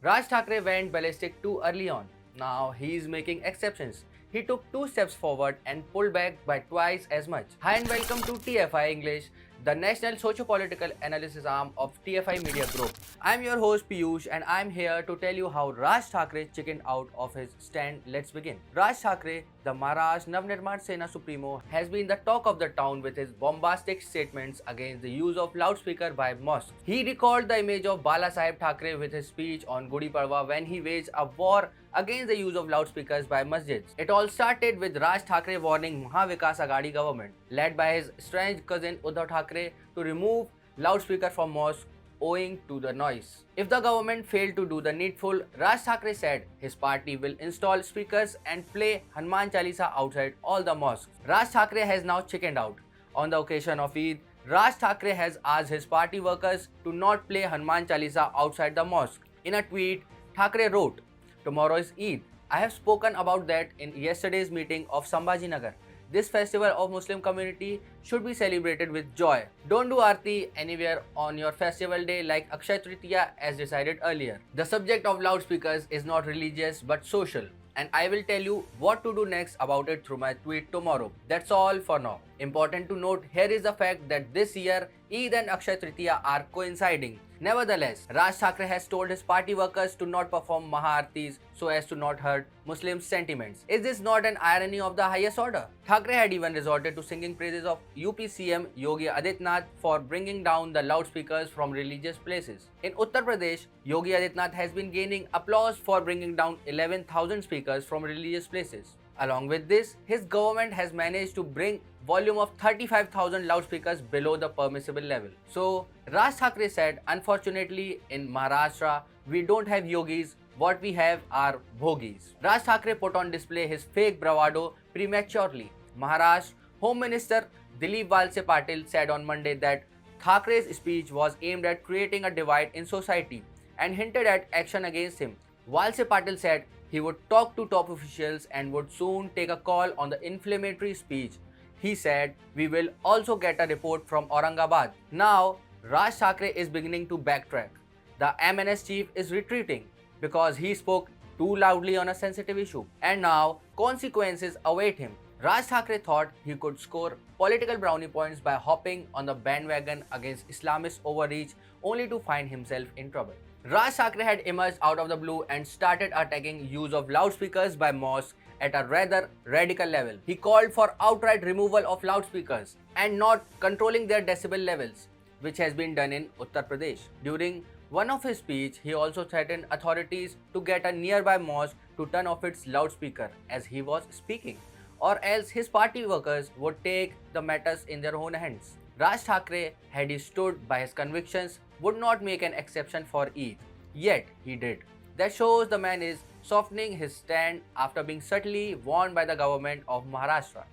Raj Thackeray went ballistic too early on. Now he is making exceptions. He took 2 steps forward and pulled back by twice as much. Hi and welcome to TFI English, the national socio-political analysis arm of TFI Media Group. I'm your host Piyush and I'm here to tell you how Raj Thackeray chickened out of his stand. Let's begin. Raj Thackeray, the Maharashtra Navnirman Sena Supremo, has been the talk of the town with his bombastic statements against the use of loudspeaker by mosques. He recalled the image of Bala Saheb Thackeray with his speech on Gudi Padwa when he waged a war against the use of loudspeakers by masjids. It all started with Raj Thackeray warning Mahavikas Aghadi government, led by his estranged cousin Uddhav Thackeray, to remove loudspeaker from mosques owing to the noise. If the government failed to do the needful, Raj Thackeray said his party will install speakers and play Hanuman Chalisa outside all the mosques. Raj Thackeray has now chickened out. On the occasion of Eid, Raj Thackeray has asked his party workers to not play Hanuman Chalisa outside the mosque. In a tweet, Thackeray wrote, "Tomorrow is Eid. I have spoken about that in yesterday's meeting of Sambhajinagar. This festival of Muslim community should be celebrated with joy. Don't do Aarti anywhere on your festival day like Akshaya Tritiya as decided earlier. The subject of loudspeakers is not religious but social, and I will tell you what to do next about it through my tweet tomorrow. That's all for now. Important to note here is the fact that this year Eid and Akshaya Tritiya are coinciding. Nevertheless, Raj Thackeray has told his party workers to not perform Maha-Aartis so as to not hurt Muslims' sentiments. Is this not an irony of the highest order? Thackeray had even resorted to singing praises of UP CM Yogi Adityanath for bringing down the loudspeakers from religious places. In Uttar Pradesh, Yogi Adityanath has been gaining applause for bringing down 11,000 speakers from religious places. Along with this, his government has managed to bring volume of 35,000 loudspeakers below the permissible level. So, Raj Thackeray said, unfortunately in Maharashtra, we don't have yogis, what we have are bhogis. Raj Thackeray put on display his fake bravado prematurely. Maharashtra Home Minister Dilip Walse Patil said on Monday that Thackeray's speech was aimed at creating a divide in society and hinted at action against him. Walse Patil said he would talk to top officials and would soon take a call on the inflammatory speech. He said, "We will also get a report from Aurangabad." Now, Raj Thackeray is beginning to backtrack. The MNS chief is retreating because he spoke too loudly on a sensitive issue. And now, consequences await him. Raj Thackeray thought he could score political brownie points by hopping on the bandwagon against Islamist overreach only to find himself in trouble. Raj Thackeray had emerged out of the blue and started attacking use of loudspeakers by mosques at a rather radical level. He called for outright removal of loudspeakers and not controlling their decibel levels, which has been done in Uttar Pradesh. During one of his speech, he also threatened authorities to get a nearby mosque to turn off its loudspeaker as he was speaking, or else his party workers would take the matters in their own hands. Raj Thackeray, had he stood by his convictions, would not make an exception for Eid. Yet he did. That shows the man is softening his stand after being subtly warned by the government of Maharashtra.